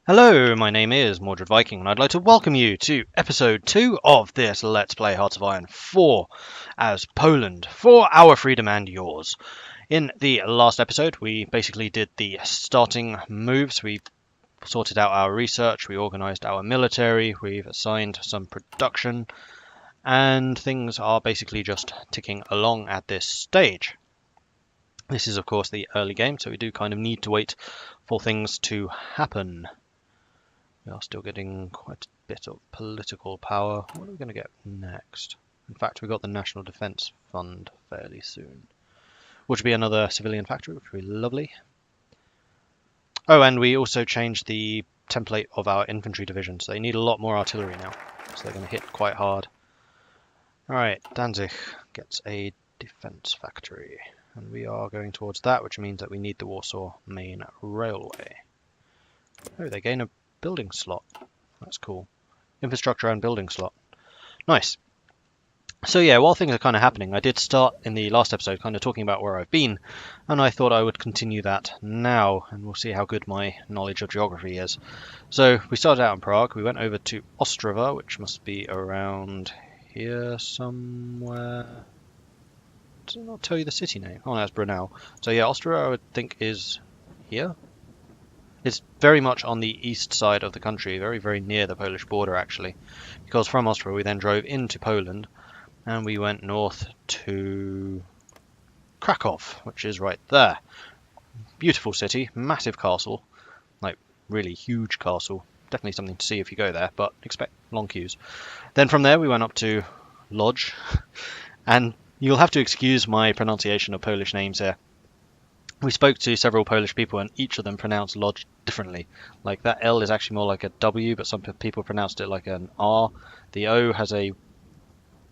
Hello, my name is Mordred Viking, and I'd like to welcome you to episode 2 of this Let's Play Hearts of Iron 4 as Poland for our freedom and yours. In the last episode, we basically did the starting moves. We sorted out our research, we organised our military, we've assigned some production, and things are basically just ticking along at this stage. This is, of course, the early game, so we do kind of need to wait for things to happen. We are still getting quite a bit of political power. What are we going to get next? In fact, we got the National Defence Fund fairly soon, which will be another civilian factory, which will be lovely. Oh, and we also changed the template of our infantry division, so they need a lot more artillery now, so they're going to hit quite hard. Alright, Danzig gets a defence factory, and we are going towards that, which means that we need the Warsaw Main Railway. Oh, they gain a building slot. That's cool. Infrastructure and building slot. Nice. So yeah, while things are kind of happening, I did start in the last episode kind of talking about where I've been, and I thought I would continue that now, and we'll see how good my knowledge of geography is. So we started out in Prague, we went over to Ostrava, which must be around here somewhere. Does it not tell you the city name? Oh, no, that's Brunel. So yeah, Ostrava I would think is here. It's very much on the east side of the country, very, very near the Polish border, actually. Because from Ostrava we then drove into Poland, and we went north to Krakow, which is right there. Beautiful city, massive castle, like really huge castle. Definitely something to see if you go there, but expect long queues. Then from there we went up to Lodz, and you'll have to excuse my pronunciation of Polish names here. We spoke to several Polish people, and each of them pronounced Lodz differently. Like that L is actually more like a W, but some people pronounced it like an R. The O has a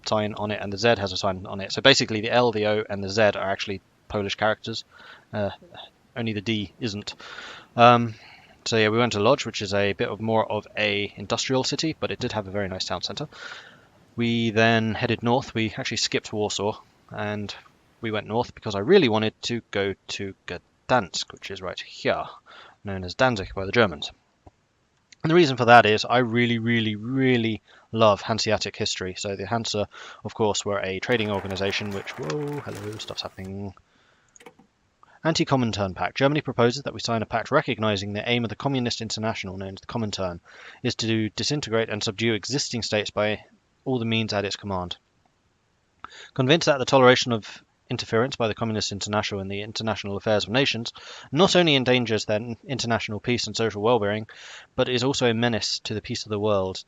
sign on it, and the Z has a sign on it. So basically, the L, the O, and the Z are actually Polish characters. Only the D isn't. So yeah, we went to Lodz, which is a bit of more of a industrial city, but it did have a very nice town centre. We then headed north. We actually skipped Warsaw, and we went north because I really wanted to go to Gdansk, which is right here, known as Danzig by the Germans. And the reason for that is I really, really, really love Hanseatic history. So the Hanse, of course, were a trading organization which... Whoa, hello, stuff's happening. Anti-Comintern Pact. Germany proposes that we sign a pact recognizing the aim of the Communist International, known as the Comintern, is to disintegrate and subdue existing states by all the means at its command. Convinced that the toleration of interference by the Communist International in the international affairs of nations not only endangers their international peace and social well-being, but is also a menace to the peace of the world,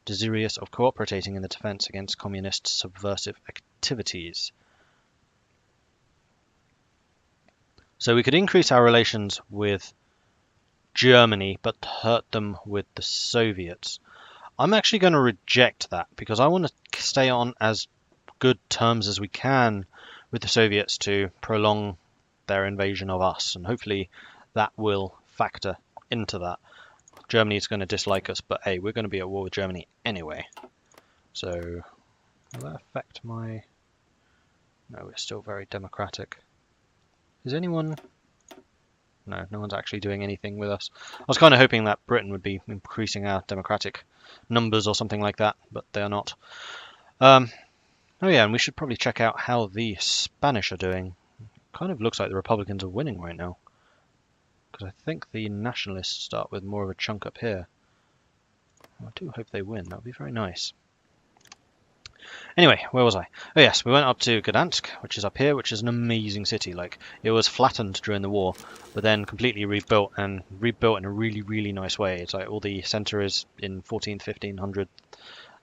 desirous of cooperating in the defense against communist subversive activities. So we could increase our relations with Germany, but hurt them with the Soviets. I'm actually going to reject that because I want to stay on as good terms as we can with the Soviets to prolong their invasion of us, and hopefully that will factor into that. Germany is going to dislike us, but hey, we're going to be at war with Germany anyway. So, will that affect my... No, we're still very democratic. Is anyone... No, no one's actually doing anything with us. I was kind of hoping that Britain would be increasing our democratic numbers or something like that, but they are not. Oh yeah, and we should probably check out how the Spanish are doing. Kind of looks like the Republicans are winning right now, because I think the Nationalists start with more of a chunk up here. I do hope they win. That would be very nice. Anyway, where was I? Oh yes, we went up to Gdansk, which is up here, which is an amazing city. Like, it was flattened during the war, but then completely rebuilt, and rebuilt in a really, really nice way. It's like all the centre is in 14th, 1500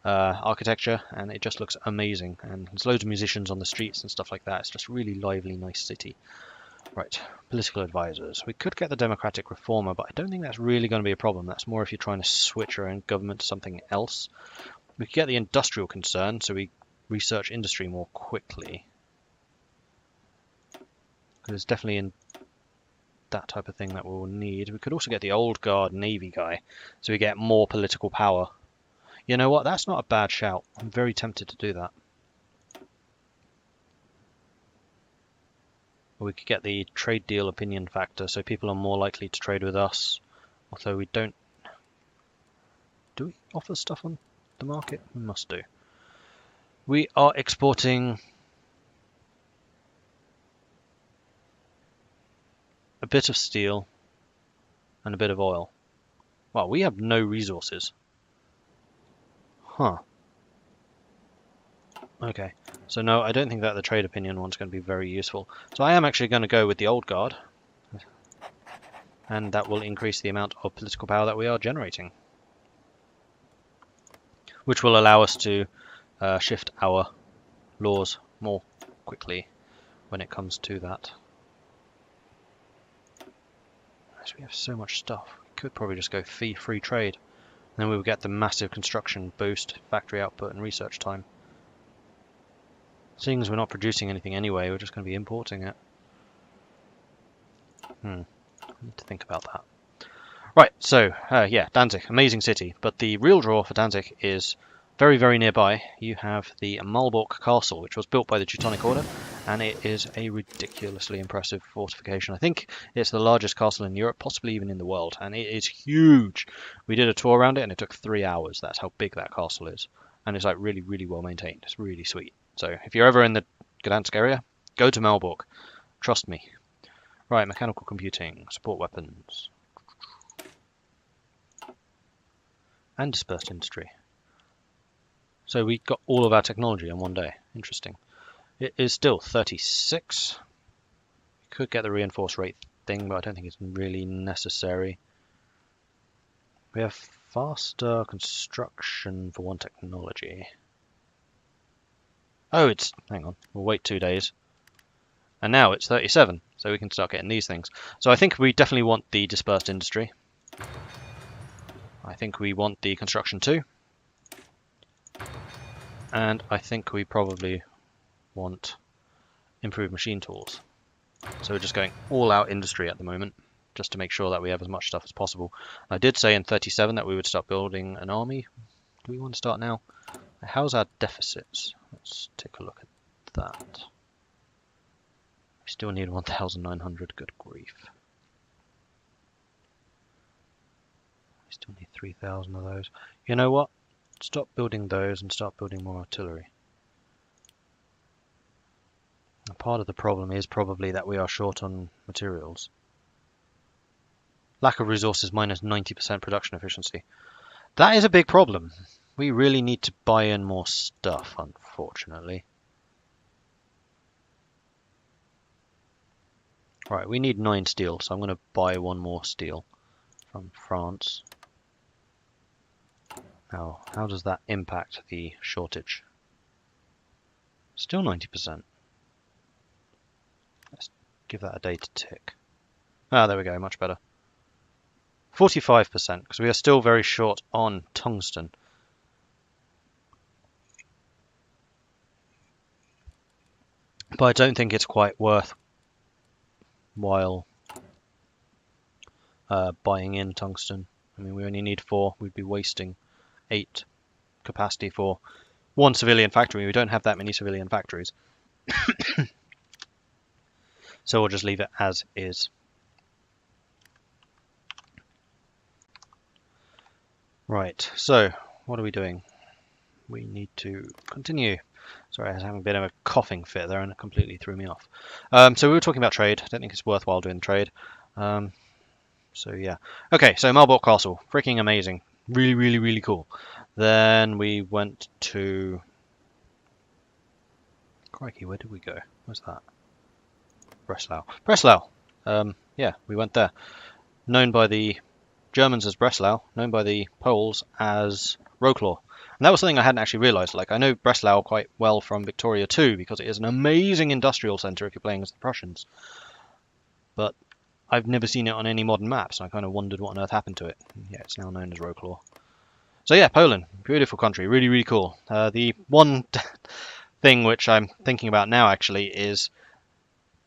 architecture, and it just looks amazing, and there's loads of musicians on the streets and stuff like that. It's just a really lively, nice city. Right, political advisors. We could get the democratic reformer, but I don't think that's really going to be a problem. That's more if you're trying to switch your own government to something else. We could get the industrial concern, so we research industry more quickly, because it's definitely in that type of thing that we'll need. We could also get the old guard navy guy, so we get more political power. You know what? That's not a bad shout. I'm very tempted to do that. Or we could get the trade deal opinion factor, so people are more likely to trade with us. Although we don't Do we offer stuff on the market? We must do. We are exporting a bit of steel and a bit of oil. Well, we have no resources. Huh. Okay. So no, I don't think that the trade opinion one's going to be very useful. So I am actually going to go with the old guard. And that will increase the amount of political power that we are generating. Which will allow us to shift our laws more quickly when it comes to that. As we have so much stuff, we could probably just go free trade. And then we would get the massive construction boost, factory output and research time. Seeing as we're not producing anything anyway, we're just going to be importing it. I need to think about that. Right, so, yeah, Danzig, amazing city. But the real draw for Danzig is very, very nearby. You have the Malbork Castle, which was built by the Teutonic Order, and it is a ridiculously impressive fortification. I think it's the largest castle in Europe, possibly even in the world, and it is huge. We did a tour around it, and it took 3 hours. That's how big that castle is. And it's like really, really well maintained. It's really sweet. So if you're ever in the Gdansk area, go to Malbork. Trust me. Right, mechanical computing, support weapons, and dispersed industry. So we got all of our technology in one day. Interesting. It is still 36. We could get the reinforced rate thing, but I don't think it's really necessary. We have faster construction for one technology. Oh, it's... hang on. We'll wait 2 days. And now it's 37, so we can start getting these things. So I think we definitely want the dispersed industry. I think we want the construction too. And I think we probably want improved machine tools. So we're just going all out industry at the moment, just to make sure that we have as much stuff as possible. I did say in 37 that we would start building an army. Do we want to start now? How's our deficits? Let's take a look at that. We still need 1,900, good grief. We still need 3,000 of those. You know what? Stop building those and start building more artillery. And part of the problem is probably that we are short on materials. Lack of resources minus 90% production efficiency. That is a big problem. We really need to buy in more stuff, unfortunately. Right, we need 9 steel, so I'm going to buy 1 more steel from France. Now, how does that impact the shortage? Still 90%. Let's give that a day to tick. Ah, there we go, much better. 45%, because we are still very short on tungsten. But I don't think it's quite worthwhile buying in tungsten. I mean, we only need 4. We'd be wasting 8 capacity for 1 civilian factory. We don't have that many civilian factories. So we'll just leave it as is. Right, so what are we doing? We need to continue. Sorry, I was having a bit of a coughing fit there and it completely threw me off. So we were talking about trade. I don't think it's worthwhile doing trade. So yeah. Okay, so Malbork Castle. Freaking amazing. Really, really, really cool. Then we went to... Crikey, where did we go? Where's that? Breslau. Breslau! Yeah, we went there. Known by the Germans as Breslau, known by the Poles as Wrocław. And that was something I hadn't actually realised. Like, I know Breslau quite well from Victoria 2 because it is an amazing industrial centre if you're playing as the Prussians. But I've never seen it on any modern maps, and I kind of wondered what on earth happened to it. Yeah, it's now known as Wrocław. So yeah, Poland, beautiful country, really, really cool. The one thing which I'm thinking about now actually is,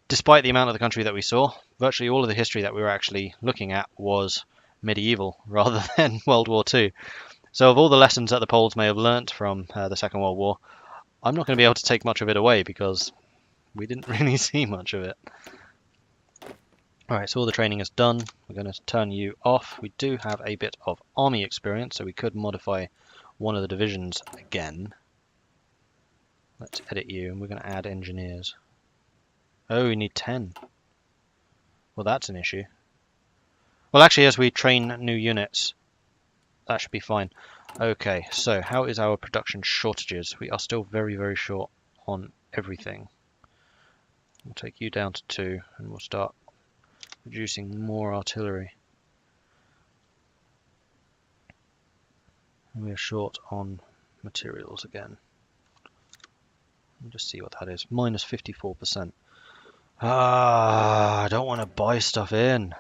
despite the amount of the country that we saw, virtually all of the history that we were actually looking at was medieval rather than World War II. So of all the lessons that the Poles may have learnt from the Second World War, I'm not going to be able to take much of it away because we didn't really see much of it. Alright, so all the training is done. We're going to turn you off. We do have a bit of army experience, so we could modify one of the divisions again. Let's edit you, and we're going to add engineers. Oh, we need 10. Well, that's an issue. Well, actually, as we train new units, that should be fine. Okay, so how is our production shortages? We are still very, very short on everything. We'll take you down to 2, and we'll start producing more artillery. And we are short on materials again. We'll just see what that is. Minus 54%. I don't want to buy stuff in.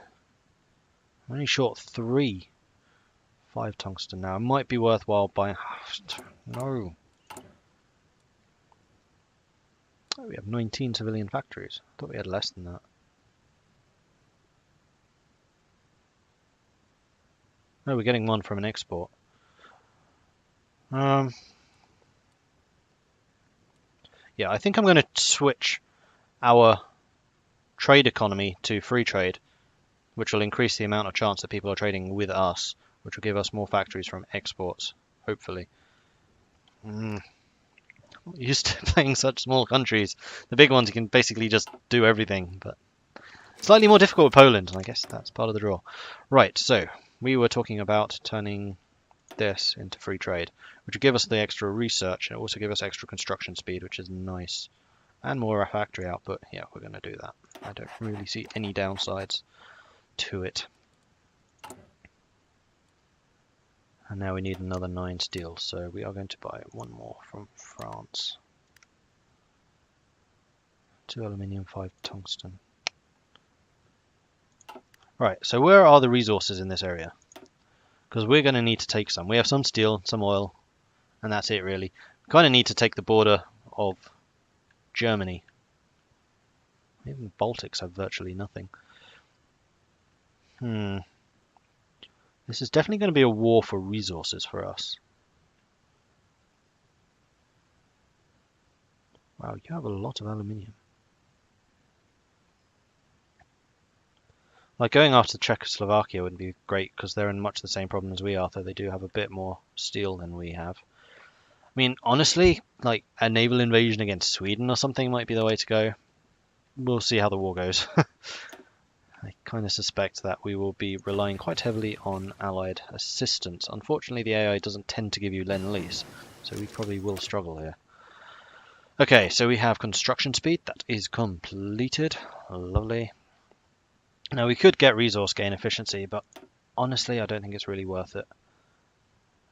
I'm only short 3. 5 tungsten now. It might be worthwhile buying... No. Oh, we have 19 civilian factories. I thought we had less than that. No, we're getting one from an export. Yeah, I think I'm going to switch our trade economy to free trade, which will increase the amount of chance that people are trading with us, which will give us more factories from exports, hopefully. I'm used to playing such small countries. The big ones you can basically just do everything, but slightly more difficult with Poland, and I guess that's part of the draw. Right, so we were talking about turning this into free trade, which will give us the extra research and also give us extra construction speed, which is nice, and more factory output. Yeah, we're going to do that. I don't really see any downsides to it. And now we need another 9 steel, so we are going to buy one more from France. 2 aluminium, 5 tungsten. Right, so where are the resources in this area? Because we're going to need to take some. We have some steel, some oil, and that's it really. We kind of need to take the border of Germany. Even the Baltics have virtually nothing. This is definitely going to be a war for resources for us. Wow, you have a lot of aluminium. Like going after Czechoslovakia would be great because they're in much the same problem as we are, though they do have a bit more steel than we have. I mean, honestly, like a naval invasion against Sweden or something might be the way to go. We'll see how the war goes. I kind of suspect that we will be relying quite heavily on allied assistance. Unfortunately, the AI doesn't tend to give you Lend-Lease, so we probably will struggle here. Okay, so we have construction speed. That is completed. Lovely. Now, we could get resource gain efficiency, but honestly, I don't think it's really worth it.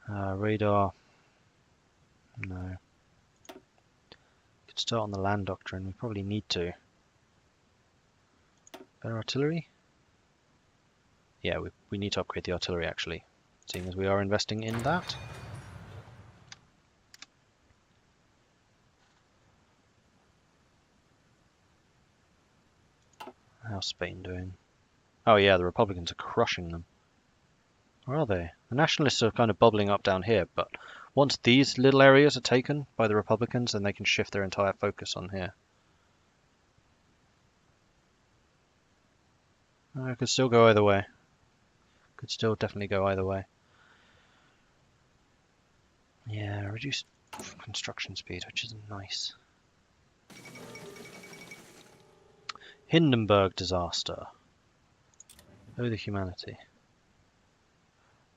Radar. No. Could start on the land doctrine. We probably need to. Better artillery? Yeah, we need to upgrade the artillery actually, seeing as we are investing in that. How's Spain doing? Oh yeah, the Republicans are crushing them. Or are they? The Nationalists are kind of bubbling up down here, but once these little areas are taken by the Republicans, then they can shift their entire focus on here. It could still go either way. Could still definitely go either way. Yeah, reduced construction speed, which is nice. Hindenburg disaster. Oh, the humanity.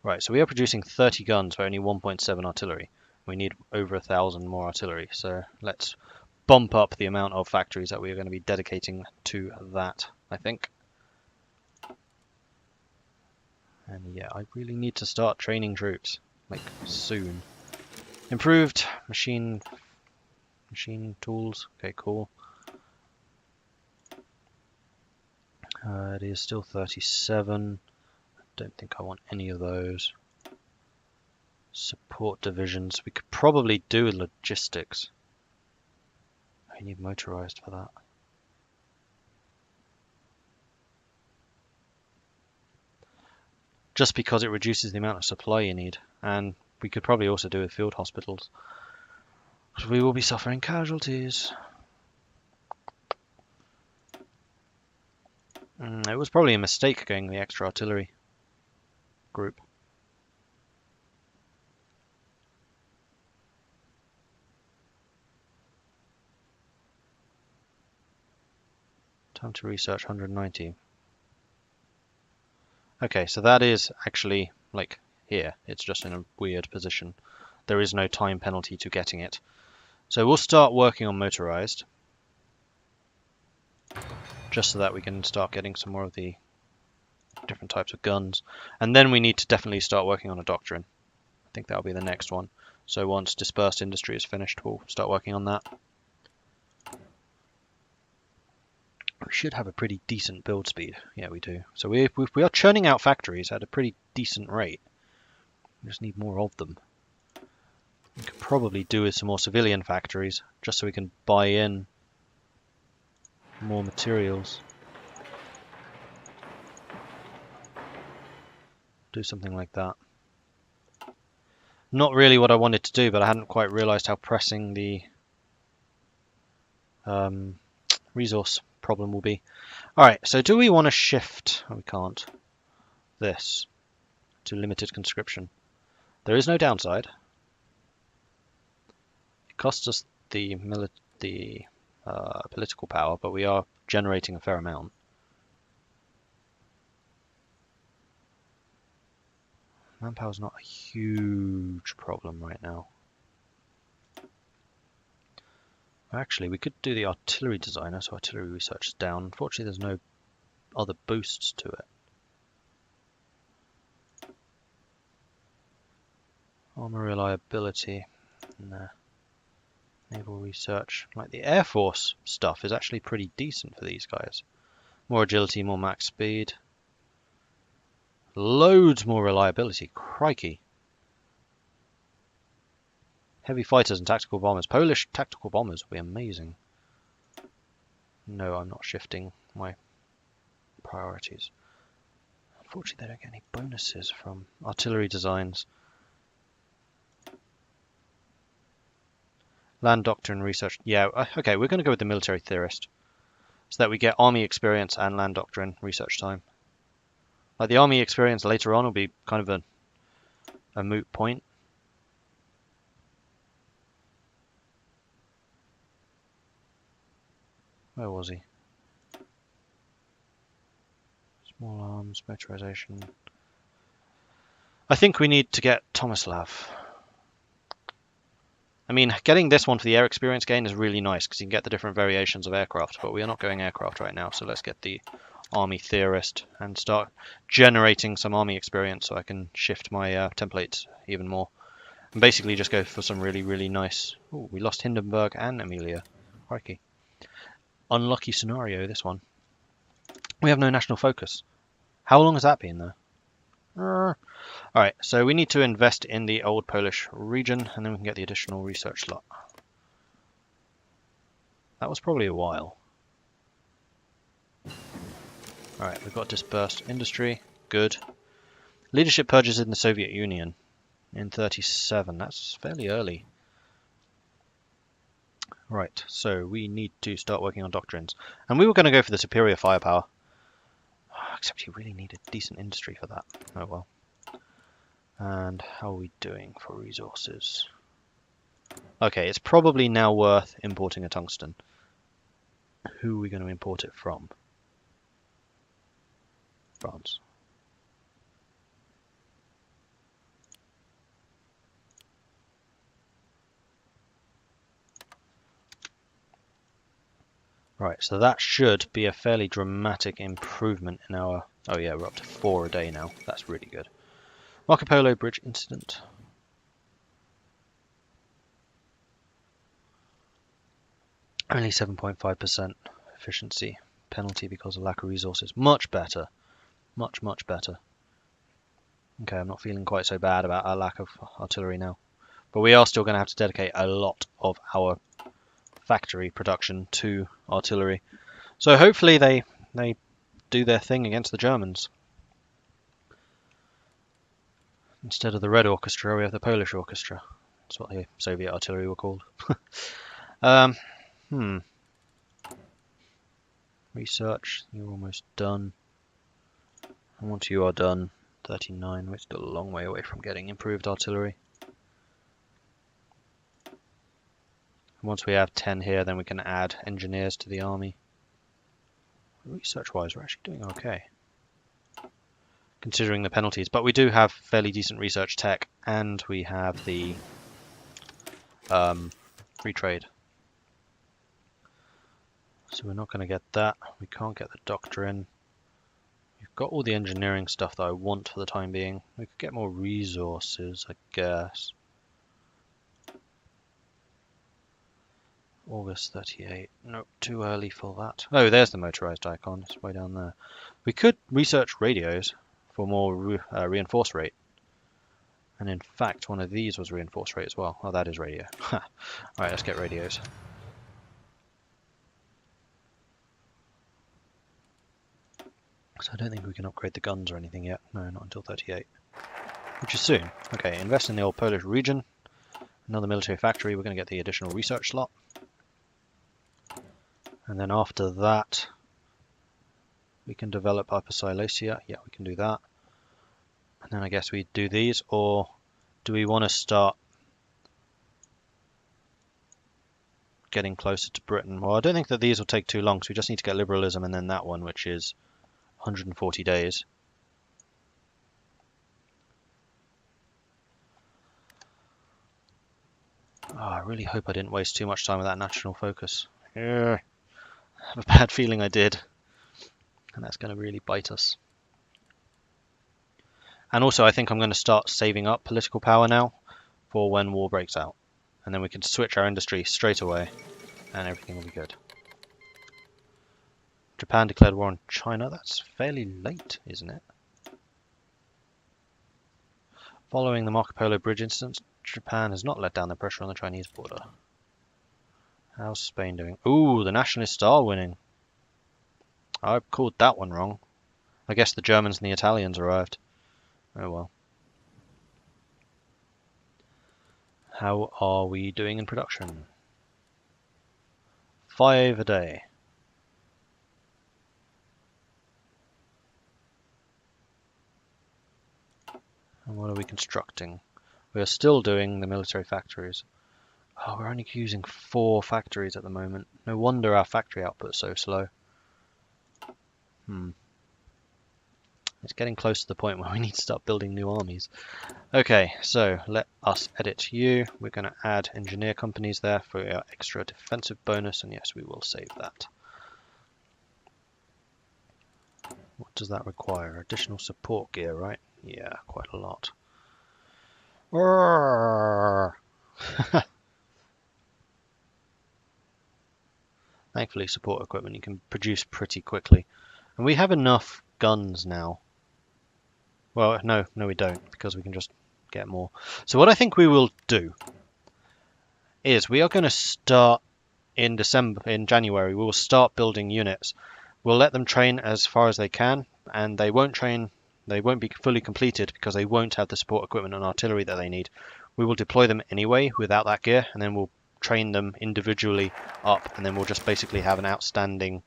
Right, so we are producing 30 guns for only 1.7 artillery. We need over 1,000 more artillery, so let's bump up the amount of factories that we are going to be dedicating to that, I think. And yeah, I really need to start training troops, like soon. Improved machine tools. Okay, cool. It is still 37. I don't think I want any of those. Support divisions. We could probably do logistics. I need motorized for that. Just because it reduces the amount of supply you need, and we could probably also do with field hospitals. We will be suffering casualties. It was probably a mistake going the extra artillery group. Time to research 190. Okay, so that is actually, like, here. It's just in a weird position. There is no time penalty to getting it. So we'll start working on motorized. Just so that we can start getting some more of the different types of guns. And then we need to definitely start working on a doctrine. I think that'll be the next one. So once dispersed industry is finished, we'll start working on that. We should have a pretty decent build speed. Yeah, we do. So we are churning out factories at a pretty decent rate. We just need more of them. We could probably do with some more civilian factories, just so we can buy in more materials. Do something like that. Not really what I wanted to do, but I hadn't quite realized how pressing the resource problem will be. Alright, so do we want to shift? Oh, we can't. This to limited conscription. There is no downside. It costs us the political power, but we are generating a fair amount. Manpower's not a huge problem right now. Actually, we could do the artillery designer, so artillery research is down. Unfortunately, there's no other boosts to it. Armor reliability. Nah. Naval research. Like the Air Force stuff is actually pretty decent for these guys. More agility, more max speed. Loads more reliability. Crikey. Heavy fighters and tactical bombers. Polish tactical bombers will be amazing. No, I'm not shifting my priorities. Unfortunately, they don't get any bonuses from artillery designs. Land doctrine research. Yeah, okay, we're going to go with the military theorist. So that we get army experience and land doctrine research time. Like the army experience later on will be kind of a moot point. Where was he? Small arms, motorization. I think we need to get Tomislav. I mean, getting this one for the air experience gain is really nice because you can get the different variations of aircraft, but we are not going aircraft right now, so let's get the army theorist and start generating some army experience so I can shift my templates even more. And basically just go for some really, really nice... Ooh, we lost Hindenburg and Amelia. Crikey. Unlucky scenario, this one. We have no national focus. How long has that been, though? Alright, so we need to invest in the old Polish region, and then we can get the additional research slot. That was probably a while. Alright, we've got dispersed industry. Good. Leadership purges in the Soviet Union in 37. That's fairly early. Right, so we need to start working on doctrines. And we were going to go for the superior firepower. Except you really need a decent industry for that. Oh well. And how are we doing for resources? Okay, it's probably now worth importing a tungsten. Who are we going to import it from? France. Right, so that should be a fairly dramatic improvement in our... Oh yeah, we're up to 4 a day now. That's really good. Marco Polo Bridge incident. Only 7.5% efficiency penalty because of lack of resources. Much better. Much, much better. Okay, I'm not feeling quite so bad about our lack of artillery now. But we are still going to have to dedicate a lot of our factory production to artillery. So hopefully they do their thing against the Germans. Instead of the Red Orchestra, we have the Polish Orchestra. That's what the Soviet artillery were called. Research, you're almost done. And once you are done, 39, we're still a long way away from getting improved artillery. And once we have 10 here, then we can add engineers to the army. Research-wise, we're actually doing okay, considering the penalties. But we do have fairly decent research tech, and we have the free trade. So we're not going to get that. We can't get the doctrine. We've got all the engineering stuff that I want for the time being. We could get more resources, I guess. August 38. Nope, too early for that. Oh, there's the motorized icon. It's way down there. We could research radios for more reinforce rate. And in fact, one of these was reinforce rate as well. Oh, that is radio. Alright, let's get radios. So I don't think we can upgrade the guns or anything yet. No, not until 38. Which is soon. Okay, invest in the old Polish region. Another military factory. We're going to get the additional research slot. And then after that, we can develop Upper Silesia. Yeah, we can do that. And then I guess we do these, or do we want to start getting closer to Britain? Well, I don't think that these will take too long, so we just need to get liberalism and then that one, which is 140 days. Oh, I really hope I didn't waste too much time with that national focus. I have a bad feeling I did. And that's going to really bite us. And also I think I'm going to start saving up political power now for when war breaks out. And then we can switch our industry straight away and everything will be good. Japan declared war on China. That's fairly late, isn't it? Following the Marco Polo Bridge incident, Japan has not let down the pressure on the Chinese border. How's Spain doing? Ooh, the nationalists are winning. I called that one wrong. I guess the Germans and the Italians arrived. Oh well. How are we doing in production? 5 a day. And what are we constructing? We are still doing the military factories. Oh, we're only using 4 factories at the moment. No wonder our factory output is so slow. It's getting close to the point where we need to start building new armies. Okay, so let us edit you. We're going to add engineer companies there for our extra defensive bonus, and yes, we will save that. What does that require? Additional support gear, right? Yeah, quite a lot. Thankfully, support equipment you can produce pretty quickly. And we have enough guns now. Well, no we don't, because we can just get more. So what I think we will do is we are going to start in January, we will start building units. We'll let them train as far as they can, and they won't be fully completed because they won't have the support equipment and artillery that they need. We will deploy them anyway without that gear, and then we'll train them individually up, and then we'll just basically have an outstanding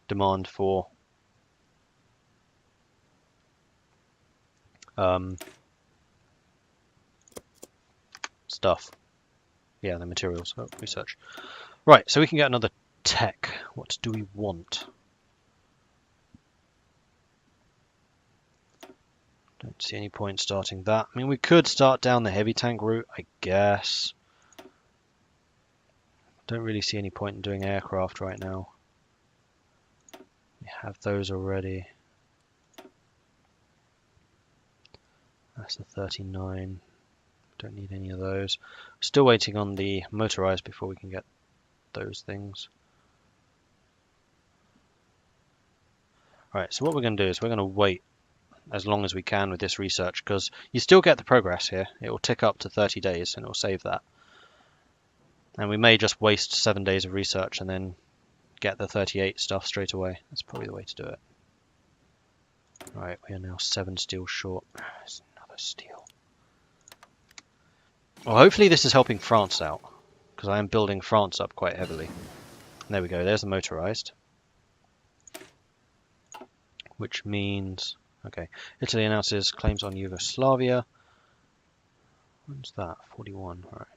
demand for stuff. Yeah, the materials. Oh, research. Right, so we can get another tech. What do we want? Don't see any point starting that. I mean, we could start down the heavy tank route, I guess. Don't really see any point in doing aircraft right now. We have those already. That's the 39. Don't need any of those. Still waiting on the motorized before we can get those things. Alright, so what we're going to do is we're going to wait as long as we can with this research, because you still get the progress here. It will tick up to 30 days and it will save that. And we may just waste 7 days of research and then get the 38 stuff straight away. That's probably the way to do it. Alright, we are now 7 steel short. There's another steel. Well, hopefully this is helping France out, because I am building France up quite heavily. There we go, there's the motorized. which means, okay, Italy announces claims on Yugoslavia. When's that? 41, all right.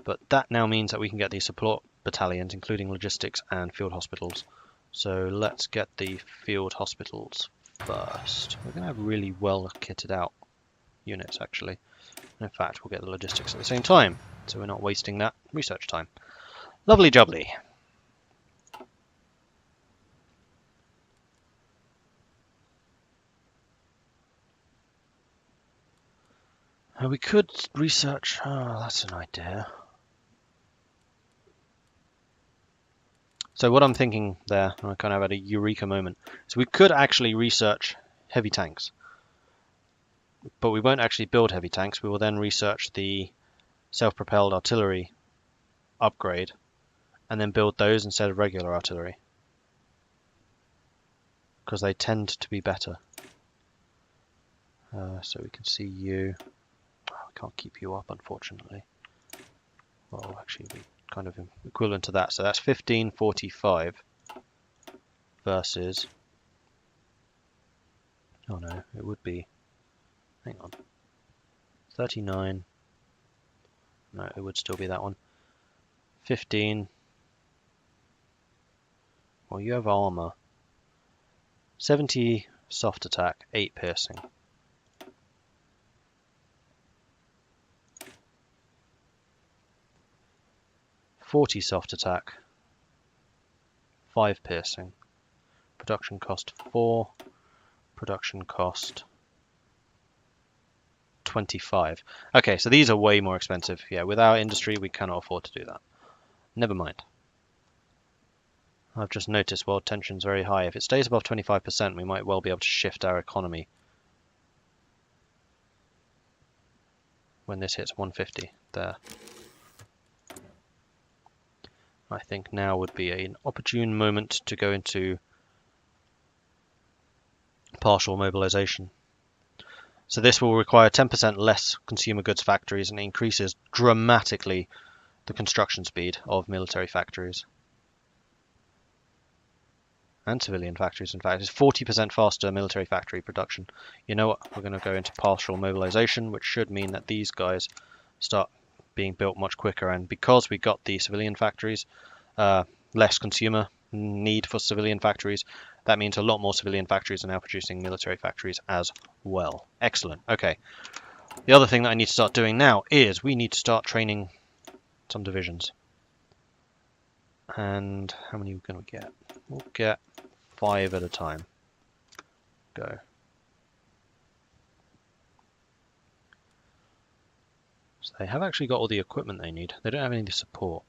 But that now means that we can get these support battalions, including logistics and field hospitals. So let's get the field hospitals first. We're going to have really well kitted out units, actually. And in fact, we'll get the logistics at the same time, so we're not wasting that research time. Lovely jubbly. We could research... Oh, that's an idea. So what I'm thinking there, I kind of had a eureka moment, so we could actually research heavy tanks. But we won't actually build heavy tanks. We will then research the self-propelled artillery upgrade and then build those instead of regular artillery, because they tend to be better. So we can see you. Oh, I can't keep you up, unfortunately. Well, actually, we kind of equivalent to that. So that's 1545 versus. Oh no, it would be. Hang on. 39. No, it would still be that one. 15. Well, you have armor. 70 soft attack, 8 piercing. 40 soft attack, 5 piercing. Production cost 4. Production cost 25. Okay, so these are way more expensive. Yeah, with our industry, we cannot afford to do that. Never mind. I've just noticed world tension's very high. If it stays above 25%, we might well be able to shift our economy when this hits 150. There. I think now would be an opportune moment to go into partial mobilization. So this will require 10% less consumer goods factories and increases dramatically the construction speed of military factories. And civilian factories, in fact. It's 40% faster military factory production. You know what? We're going to go into partial mobilization, which should mean that these guys start being built much quicker. And because we got the civilian factories, less consumer need for civilian factories, that means a lot more civilian factories are now producing military factories as well. Excellent. Okay. The other thing that I need to start doing now is we need to start training some divisions. And how many are we going to get? We'll get 5 at a time. Go. So they have actually got all the equipment they need. They don't have any support.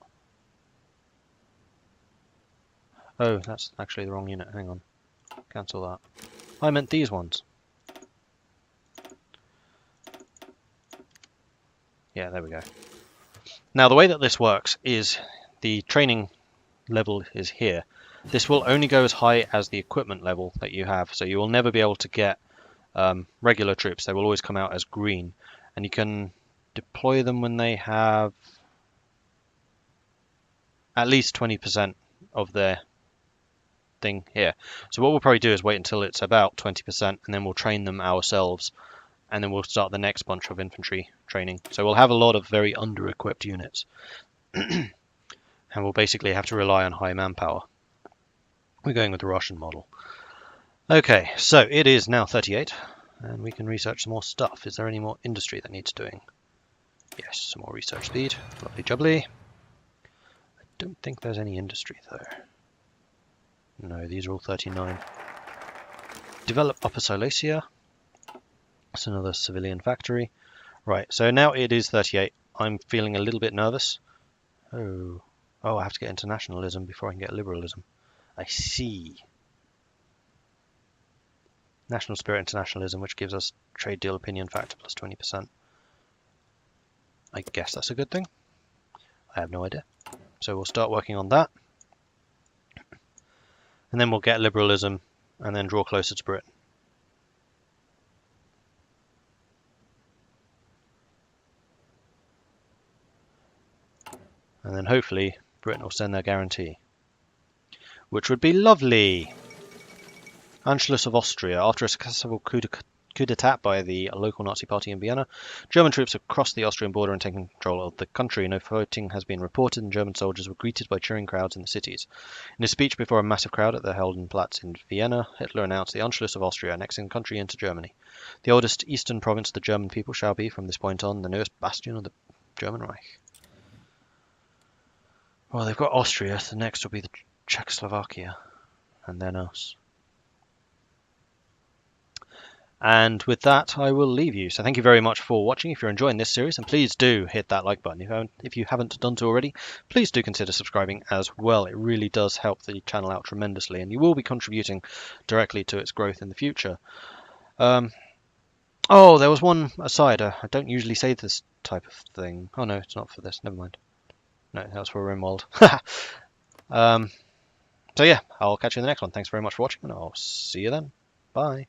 Oh, that's actually the wrong unit. Hang on. Cancel that. I meant these ones. Yeah, there we go. Now, the way that this works is the training level is here. This will only go as high as the equipment level that you have. So you will never be able to get regular troops. They will always come out as green. And you can deploy them when they have at least 20% of their thing here. So what we'll probably do is wait until it's about 20% and then we'll train them ourselves, and then we'll start the next bunch of infantry training. So we'll have a lot of very under-equipped units and we'll basically have to rely on high manpower. We're going with the Russian model. Okay, so it is now 38 and we can research some more stuff. Is there any more industry that needs doing? Yes, some more research speed. Lovely jubbly. I don't think there's any industry though. No, these are all 39. Develop Upper Silesia. That's another civilian factory. Right, so now it is 38. I'm feeling a little bit nervous. Oh, I have to get internationalism before I can get liberalism. I see. National Spirit Internationalism, which gives us trade deal opinion factor plus 20%. I guess that's a good thing. I have no idea. So we'll start working on that. And then we'll get liberalism and then draw closer to Britain. And then hopefully Britain will send their guarantee, which would be lovely. Anschluss of Austria. After a successful coup d'etat by the local Nazi party in Vienna, German troops have crossed the Austrian border and taken control of the country. No fighting has been reported, and German soldiers were greeted by cheering crowds in the cities. In a speech before a massive crowd at the Heldenplatz in Vienna, Hitler announced the Anschluss of Austria, annexing the country into Germany. The oldest eastern province of the German people shall be, from this point on, the newest bastion of the German Reich. Well, they've got Austria, so next will be the Czechoslovakia, and then us. And with that, I will leave you. So thank you very much for watching. If you're enjoying this series, and please do hit that like button. If you haven't done so already, please do consider subscribing as well. It really does help the channel out tremendously, and you will be contributing directly to its growth in the future. Oh, there was one aside. I don't usually say this type of thing. Oh no, it's not for this. Never mind. No, that was for Rimwald. So yeah, I'll catch you in the next one. Thanks very much for watching, and I'll see you then. Bye.